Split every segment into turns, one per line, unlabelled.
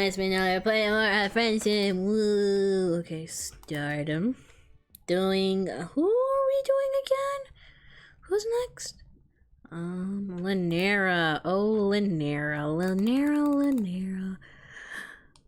it's been another play more at Friendsim. Woo. Okay, stardom. Doing. Who are we doing again? Who's next? Linera. Oh,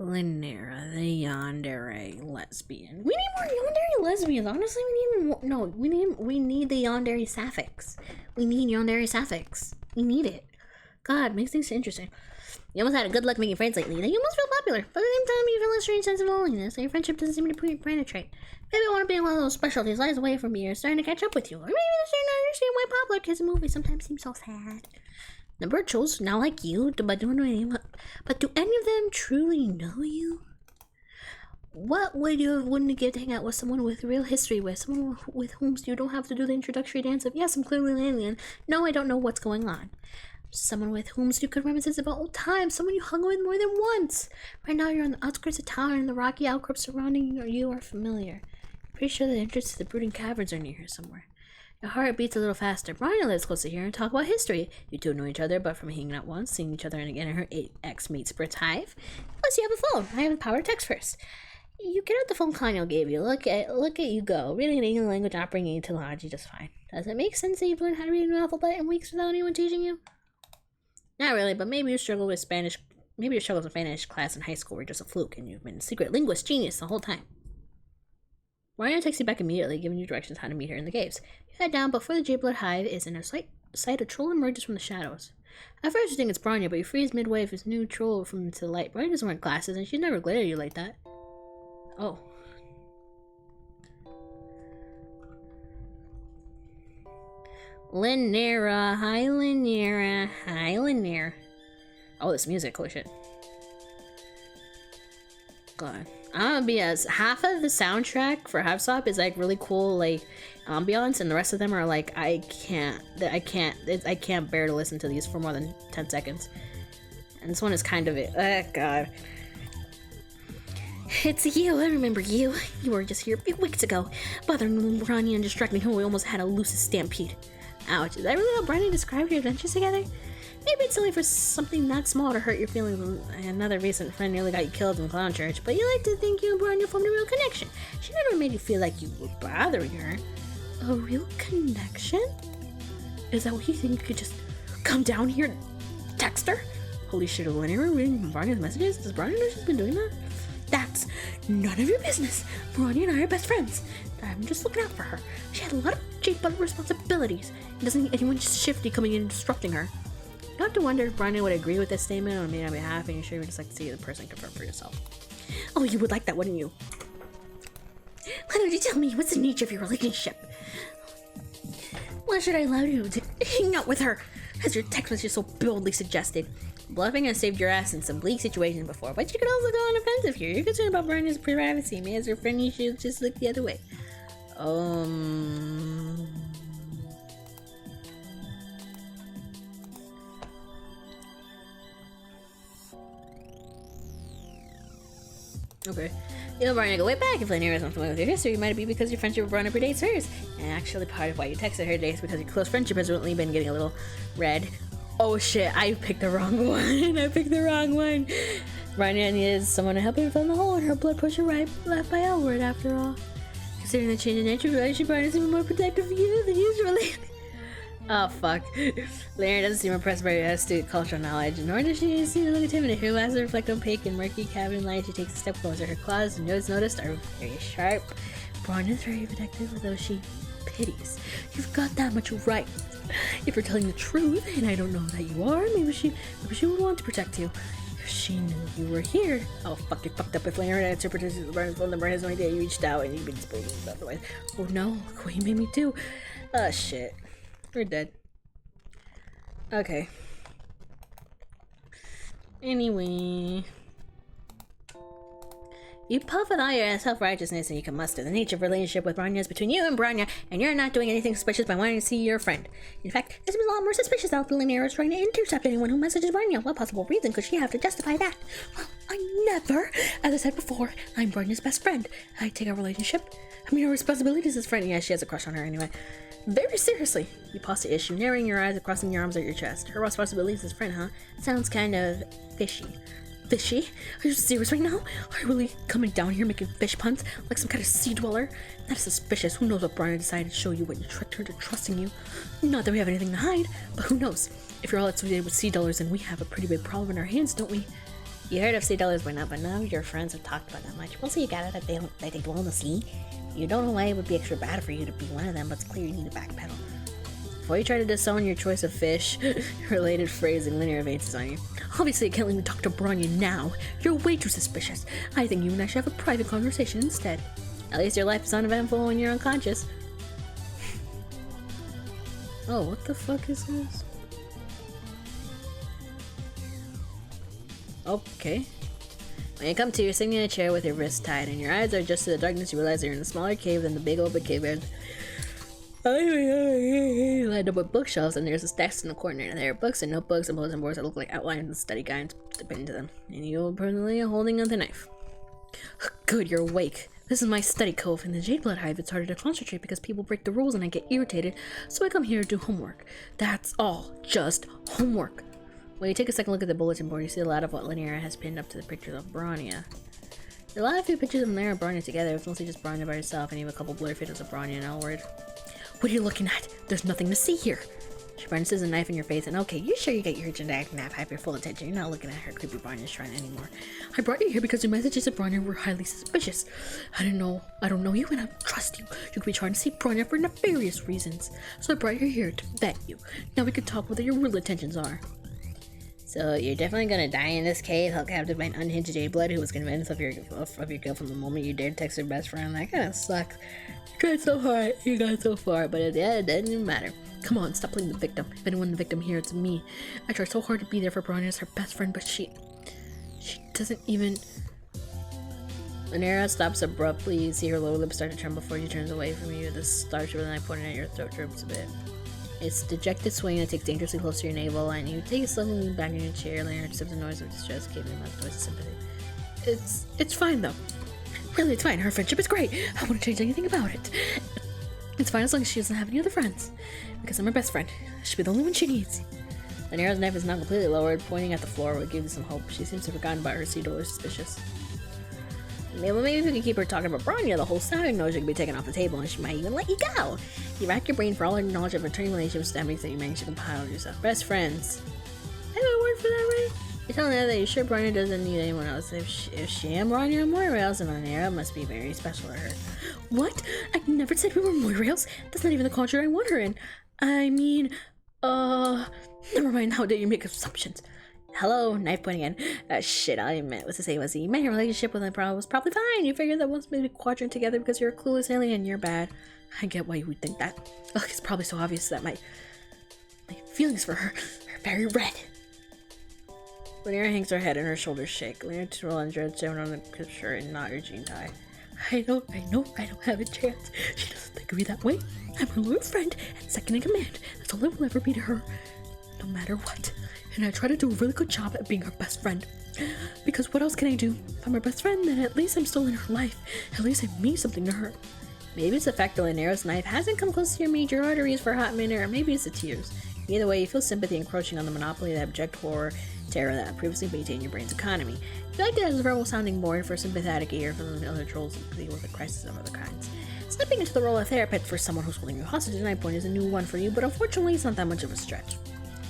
Linera, the yandere lesbian. We need more yandere lesbians. Honestly, we need more. No, we need the yandere sapphics. We need yandere sapphics. We need it. God, makes things interesting. You almost had a good luck making friends lately. You almost feel popular, but at the same time you feel a strange sense of loneliness, and your friendship doesn't seem to penetrate. Maybe I want to be one of those specialties lies away from me or starting to catch up with you. Or maybe they're starting to understand why popular kids in movies sometimes seem so sad. The Birchals, now like you, but do any of them truly know you? What would you have wouldn't give to hang out with someone with real history, with someone with whom you don't have to do the introductory dance of, yes, I'm clearly an alien. No, I don't know what's going on. Someone with whom you could reminisce about old times, someone you hung with more than once. Right now you're on the outskirts of town and the rocky outcrops surrounding you are familiar. I'm pretty sure the entrance to the brooding caverns are near here somewhere. Your heart beats a little faster. Brian lives close to here and talk about history. You two know each other, but from hanging out once, seeing each other and again in her 8x meets Brit's Hive. Plus you have a phone. I have the power to text first. You get out the phone Kanye gave you. Look at you go. Reading an English language not bringing you to knowledge just fine. Does it make sense that you've learned how to read an alphabet in weeks without anyone teaching you? Not really, but maybe you struggled with Spanish. Maybe your struggles with Spanish class in high school were just a fluke, and you've been a secret linguist genius the whole time. Ryan takes you back immediately, giving you directions how to meet her in the caves. You head down before the Jade-Blood Hive is in a sight. A troll emerges from the shadows. At first you think it's Bronya, but you freeze midway if it's new troll from to the light. Bronya doesn't wear glasses, and she'd never glare at you like that. Oh. Linera, hi Linera, hi Linera. Oh, this music, holy shit. God. I'm gonna be as half of the soundtrack for Hiveswap is like really cool, like ambiance, and the rest of them are like I can't bear to listen to these for more than 10 seconds. And this one is kind of it. Oh god. It's you, I remember you. You were just here a few weeks ago, bothering Ronnie and distracting who we almost had a Lucis stampede. Ouch, is that really how Brian described your adventures together? Maybe it's silly for something that small to hurt your feelings when another recent friend nearly got you killed in Clown Church, but you like to think you and Bronya formed a real connection. She never made you feel like you were bothering her. A real connection? Is that what you think you could just come down here and text her? Holy shit, is Linera reading Bronya's messages? Does Bronya know she's been doing that? That's none of your business. Bronya and I are best friends. I'm just looking out for her. She had a lot of Jade-Blood responsibilities. It doesn't need anyone just shifty coming in and disrupting her. You have to wonder if Bronya would agree with this statement or may not be happy, and you're sure you would just like to see the person confirm for yourself. Oh, you would like that, wouldn't you? Why don't you tell me what's the nature of your relationship? Why should I allow you to hang out with her, as your text message so boldly suggested? Bluffing has saved your ass in some bleak situations before, but you could also go on offensive here. You're concerned about Bronya's privacy. Maybe as your friend, you should just look the other way. Okay. You know, Bronya, go way back. If Linera isn't familiar with your history, it might be because your friendship with Bronya predates hers. And actually, part of why you texted her today is because your close friendship has recently been getting a little red. Oh shit, I picked the wrong one. Bronya needs someone to help her from the hole, and her blood pressure left by outward after all. Considering the change in nature of your relationship, Bronya's even more protective of you than usually. Oh fuck. Linera doesn't seem impressed by your astute cultural knowledge, nor does she seem to look intimidated. Her eyes reflect opaque and murky cavern light. She takes a step closer. Her claws, and nose noticed, are very sharp. Bronya's very protective, although she pities. You've got that much right. If you're telling the truth, and I don't know that you are, maybe she would want to protect you. If she knew you were here. Oh fuck, you fucked up. If Linera answered Bronya's phone number, has no idea you reached out and you've been disposed of otherwise. Oh no, Queen made me too. Oh shit. We're dead. Okay. Anyway. You puff with all your self-righteousness and you can muster the nature of relationship with Bronya is between you and Bronya, and you're not doing anything suspicious by wanting to see your friend. In fact, it's a lot more suspicious that Linera is trying to intercept anyone who messages Bronya. What possible reason could she have to justify that? Well, I never. As I said before, I'm Bronya's best friend. I take our relationship, our responsibilities as friend. Yeah, she has a crush on her anyway. Very seriously. You pause the issue, narrowing your eyes and crossing your arms at your chest. Her responsibilities as friend, huh? Sounds kind of fishy. fishy? Are you serious right now? Are you really coming down here making fish puns like some kind of sea dweller? That is suspicious. Who knows what Brian decided to show you when you tricked her to trusting you? Not that we have anything to hide, but who knows? If you're all associated with sea dwellers, then we have a pretty big problem in our hands, don't we? You heard of sea dwellers by now, but none of your friends have talked about that much. Once you gather that they dwell in the sea, you don't know why it would be extra bad for you to be one of them, but it's clear you need to backpedal. Before you try to disown your choice of fish, related phrasing linear advances on you. Obviously, I can't let you talk to Bronya now. You're way too suspicious. I think you and I should have a private conversation instead. At least your life is uneventful when you're unconscious. Oh, what the fuck is this? Okay. When you come to, you're sitting in a chair with your wrists tied, and your eyes are adjusted to the darkness. You realize you're in a smaller cave than the big open cave area. Lined up with bookshelves, and there's a stacks in the corner. There are books and notebooks and bulletin boards that look like outlines and study guides pinned into them. And you are permanently holding on the knife. Good, you're awake. This is my study cove. In the Jade Blood Hive, it's harder to concentrate because people break the rules and I get irritated, so I come here to do homework. That's all. Just homework. When you take a second look at the bulletin board, you see a lot of what Linear has pinned up to the pictures of Bronya. There are a lot of few pictures of Linear and Bronya together. It's mostly just Bronya by herself, and even a couple blurry photos of Bronya and Elward. What are you looking at? There's nothing to see here. She brandishes a knife in your face, and okay, you sure you get your urgent to act nap hype your full attention. You're not looking at her creepy Bronya shrine anymore. I brought you here because your messages of Bronya were highly suspicious. I don't know you, and I don't trust you. You could be trying to see Bronya for nefarious reasons. So I brought you here to vet you. Now we can talk what your real intentions are. So you're definitely gonna die in this cave, held captive by an unhinged Jade Blood who was convinced of your guilt from the moment you dared text your best friend. That kinda sucks. You tried so hard, you got so far, but at the end, it didn't even matter. Come on, stop playing the victim. If anyone's the victim here, it's me. I tried so hard to be there for Bronya as her best friend, but she doesn't even... Lanera stops abruptly. You see her lower lip start to tremble before she turns away from you. The starship with the knife pointing at your throat droops a bit. Its dejected swing that takes dangerously close to your navel, and you take a sudden lean back in your chair. Lanera sips a noise of distress, giving him a noise of sympathy. It's fine though. Really, it's fine. Her friendship is great. I wouldn't change anything about it. It's fine as long as she doesn't have any other friends. Because I'm her best friend. She'll be the only one she needs. Lanera's knife is now completely lowered, pointing at the floor, what gives you some hope. She seems to have forgotten about her sea dweller suspicious. Maybe if we could keep her talking about Bronya, the whole salary knowledge could be taken off the table, and she might even let you go. You rack your brain for all her knowledge of returning relationships with that you managed to compile yourself. Best friends. I have a word for that, right? You're telling her that you're sure Bronya doesn't need anyone else. If she and Bronya are Moirails, then Lanera must be very special to her. What? I never said we were Moirails. That's not even the culture I want her in. I mean, never mind. How dare you make assumptions? Hello, knife pointing in. Shit, all you meant was to say was you met your relationship with him was probably fine. You figured that once maybe quadrant together because you're a clueless alien and you're bad. I get why you would think that. Ugh, it's probably so obvious that my feelings for her are very red. Lanera hangs her head and her shoulders shake. Lanera twirls and dreads down on the shirt and not your jean tie. I know, I don't have a chance. She doesn't think of me that way. I'm her loyal friend and second in command. That's all I will ever be to her, no matter what. And I try to do a really good job at being her best friend. Because what else can I do? If I'm her best friend, then at least I'm still in her life. At least I mean something to her. Maybe it's the fact that Lanera's knife hasn't come close to your major arteries for a hot minute, or maybe it's the tears. Either way, you feel sympathy encroaching on the monopoly of that abject horror terror that previously maintained your brain's economy. You like it as a verbal sounding board for a sympathetic ear from the other trolls who deal with a crisis of other kinds. Slipping into the role of therapist for someone who's holding you hostage at night point is a new one for you, but unfortunately it's not that much of a stretch.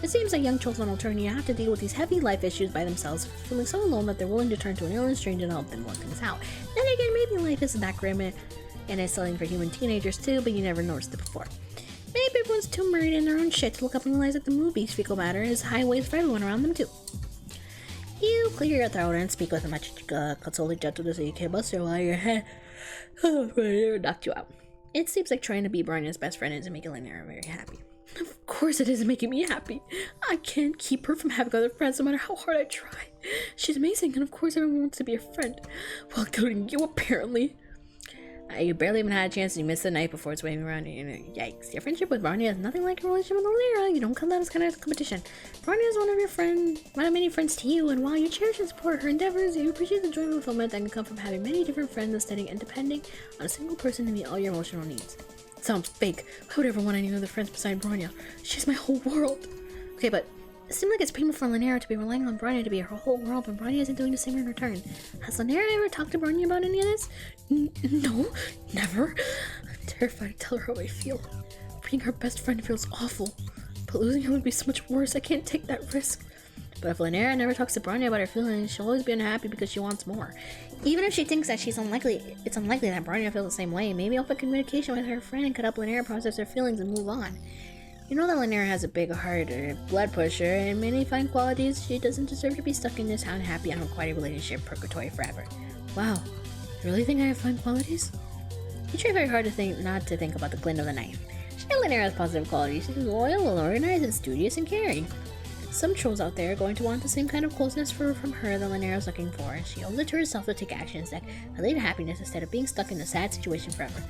It seems like young children will turn you have to deal with these heavy life issues by themselves, feeling so alone that they're willing to turn to an alien stranger to help them work things out. Then again, maybe life isn't that grim and it's something for human teenagers too, but you never noticed it before. Maybe everyone's too married in their own shit to look up and realize that the movies fecal matter is highways for everyone around them too. You clear your throat and speak with a much consoling gentleness so you can't bust while your head knocked you out. It seems like trying to be Bronya's best friend isn't making Lanera very happy. Of course it isn't making me happy. I can't keep her from having other friends no matter how hard I try. She's amazing and of course everyone wants to be a friend. Well, including you apparently. You barely even had a chance and you missed the night before it's waving around you. Yikes. Your friendship with Bronya is nothing like your relationship with Lanera. You don't count that as kind of competition. Bronya is one of many friends to you, and while you cherish and support her endeavors, you appreciate the joy and fulfillment that can come from having many different friends instead and depending on a single person to meet all your emotional needs. It sounds fake. Why would I ever want any other friends beside Bronya? She's my whole world. Okay, but It seemed like it's painful for Lanera to be relying on Bronya to be her whole world when Bronya isn't doing the same in return. Has Lanera ever talked to Bronya about any of this? No, never. I'm terrified to tell her how I feel. Being her best friend feels awful, but losing her would be so much worse. I can't take that risk. But if Lanera never talks to Bronya about her feelings, she'll always be unhappy because she wants more. Even if she thinks that it's unlikely that Bronya feels the same way, maybe open communication with her friend could help Lanera process her feelings and move on. You know that Lanera has a big heart, a blood pusher, and many fine qualities. She doesn't deserve to be stuck in this unhappy, unrequited relationship purgatory forever. Wow, you really think I have fine qualities? You try very hard not to think about the glint of the knife. Sure, Lanera has positive qualities. She's loyal, well-organized, and studious and caring. Some trolls out there are going to want the same kind of closeness from her that Lanera is looking for. She owes it to herself to take actions that lead to happiness instead of being stuck in a sad situation forever.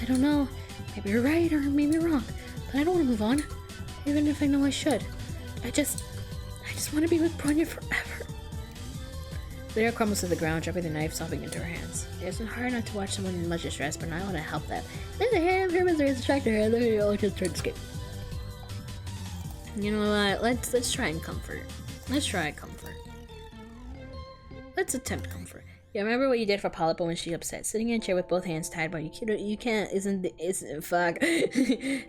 I don't know. Maybe you're right or maybe you're wrong. But I don't want to move on, even if I know I should. I just want to be with Bronya forever. Lanera crumbles to the ground, dropping the knife, sobbing into her hands. It's hard not to watch someone in much distress, but I want to help them. There's a hand of her misery distracted her, and they're all just trying to escape. You know what? Let's try and comfort. Let's try comfort. Let's attempt comfort. Yeah, remember what you did for Polypa when she upset? Sitting in a chair with both hands tied, but you can't, fuck.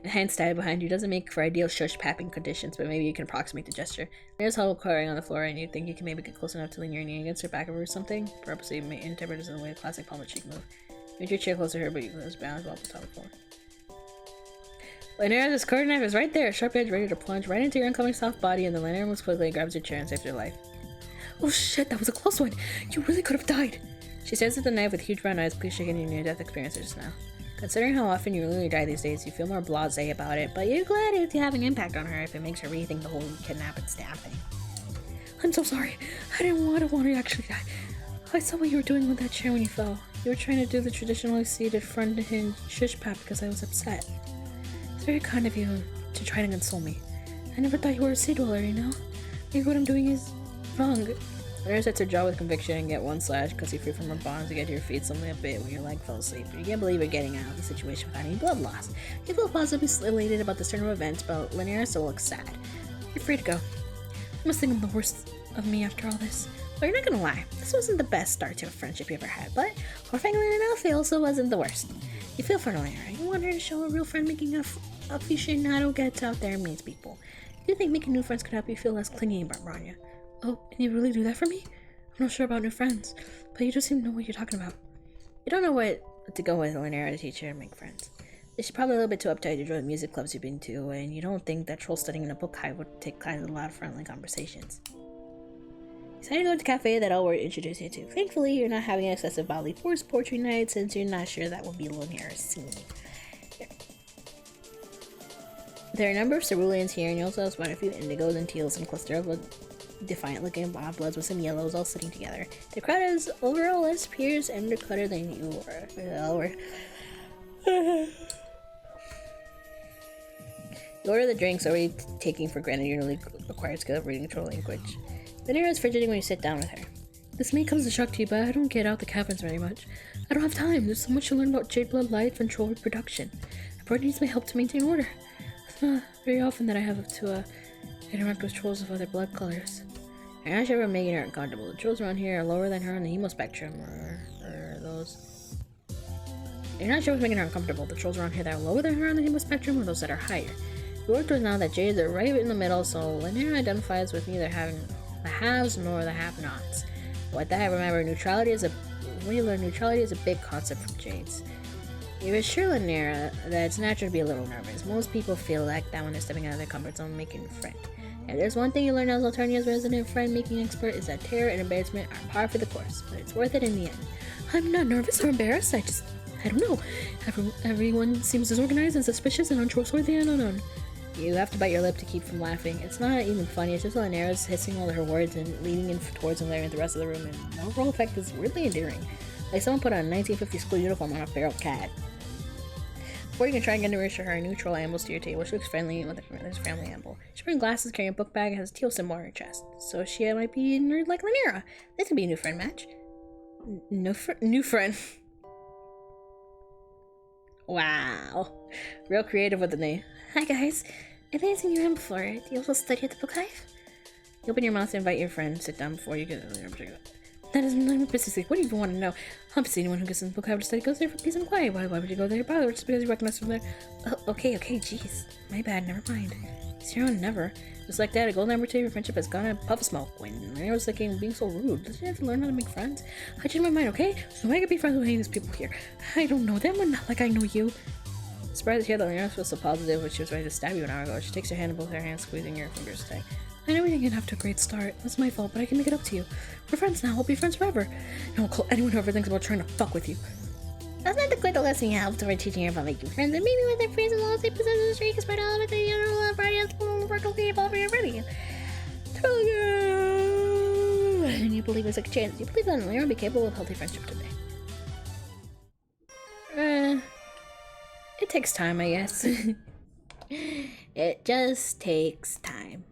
Hands tied behind you doesn't make for ideal shush-papping conditions, but maybe you can approximate the gesture. There's Huddle crying on the floor, and you think you can maybe get close enough to lean your knee against her back of her or something? Perhaps you may interpret as a way of classic palm cheek move. Move your chair closer to her, but you lose balance while on top of the floor. Lanera's card knife is right there, sharp edge ready to plunge right into your incoming soft body, and the Lanera moves quickly and grabs your chair and saves your life. Oh shit, that was a close one! You really could have died! She stares at the knife with huge brown eyes, please shaking your near-death experiences just now. Considering how often you really die these days, you feel more blasé about it, but you're glad it's having an impact on her if it makes her rethink the whole kidnap and stab thing. I'm so sorry. I didn't want to actually die. I saw what you were doing with that chair when you fell. You were trying to do the traditionally seated front hinge shush pap because I was upset. It's very kind of you to try to console me. I never thought you were a sea dweller, you know? Maybe what I'm doing is wrong. Lanera sets her jaw with conviction and get one slash, cuts you free from her bonds to get to your feet suddenly a bit when your leg fell asleep. You can't believe you're getting out of the situation without any blood loss. You feel positively elated about this turn of events, but Lanera still looks sad. You're free to go. You must think I'm the worst of me after all this. But you're not gonna lie, this wasn't the best start to a friendship you ever had, but horrifyingly enough, it also wasn't the worst. You feel for Lanera. You want her to show a real friend making a aficionado gets out there and meets people. You think making new friends could help you feel less clingy about Bronya. Oh, and you really do that for me? I'm not sure about new friends, but you just seem to know what you're talking about. You don't know what to go with Lanera to teach her to make friends. She's probably a little bit too uptight to join music clubs you've been to, and you don't think that troll studying in a book hive would take kind of a lot of friendly conversations. You decided to go to the cafe that Elward introduced you to. Thankfully, you're not having an excessive bodily force poetry night since you're not sure that will be Lanera's scene. There are a number of ceruleans here, and you also spot a few indigos and teals and a cluster of defiant-looking bloods with some yellows all sitting together. The crowd is overall less fierce and undercutter than you were. You order the drinks, already taking for granted your newly acquired skill of reading troll language. Lanera is fidgeting when you sit down with her. This may come as a shock to you, but I don't get out the caverns very much. I don't have time. There's so much to learn about jade blood life and troll reproduction. The board needs my help to maintain order. It's not very often that I have to interact with trolls of other blood colors. I'm not sure we're making her uncomfortable. The trolls around here are lower than her on the hemo spectrum, or those. You're not sure what's making her uncomfortable. The trolls around here that are lower than her on the hemo spectrum, or those that are higher. You work towards now that jades are right in the middle, so Lanera identifies with neither having the haves nor the have-nots. With that, remember, neutrality is a big concept from jades. You assure Lanera that it's natural to be a little nervous. Most people feel like that when they're stepping out of their comfort zone making a friend. If there's one thing you learn as Alternia's resident friend-making expert is that terror and embarrassment are par for the course, but it's worth it in the end. I'm not nervous or embarrassed, I don't know. Everyone seems disorganized and suspicious and untrustworthy and unknown. You have to bite your lip to keep from laughing. It's not even funny, it's just Lanera's hissing all her words and leaning in towards and glaring at the rest of the room, and the overall effect is weirdly endearing. Like someone put on a 1950s school uniform on a feral cat. Before you can try and get to reach her, a neutral ambles to your table. She looks friendly with a family amble. She's wearing glasses, carrying a book bag, and has a teal symbol on her chest. So she might be a nerd like Lanera. This could be a new friend match. New friend. Wow. Real creative with the name. Hi guys. I think I've seen you around before. Do you also study at the book hive? You open your mouth to invite your friend. Sit down before you get there. That is not precisely. What do you even want to know? Obviously, anyone who gets in the book have to study goes there for peace and quiet. Why would you go there, bother? Just because you recognize from there. Oh, okay, jeez. My bad, never mind. Zero, never. Just like that, a golden number 2 of your friendship has gone in a puff of smoke. When I was thinking being so rude, doesn't you have to learn how to make friends? I changed my mind, okay? So I could be friends with any of these people here. I don't know them, but not like I know you. Surprised to hear that Leona feels so positive when she was ready to stab you an hour ago. She takes your hand in both her hands, squeezing your fingers tight. I know we didn't get off to a great start. That's my fault, but I can make it up to you. We're friends now. We'll be friends forever. And we'll call anyone who ever thinks about trying to fuck with you. That's not the quite the lesson you have to teaching her about making friends. And maybe with their friends and laws, they possess the streak, despite all of it, you don't want Friday has to work okay if all your ready. And you believe there's a chance. You believe that Leona will be capable of healthy friendship today. It takes time, I guess. It just takes time.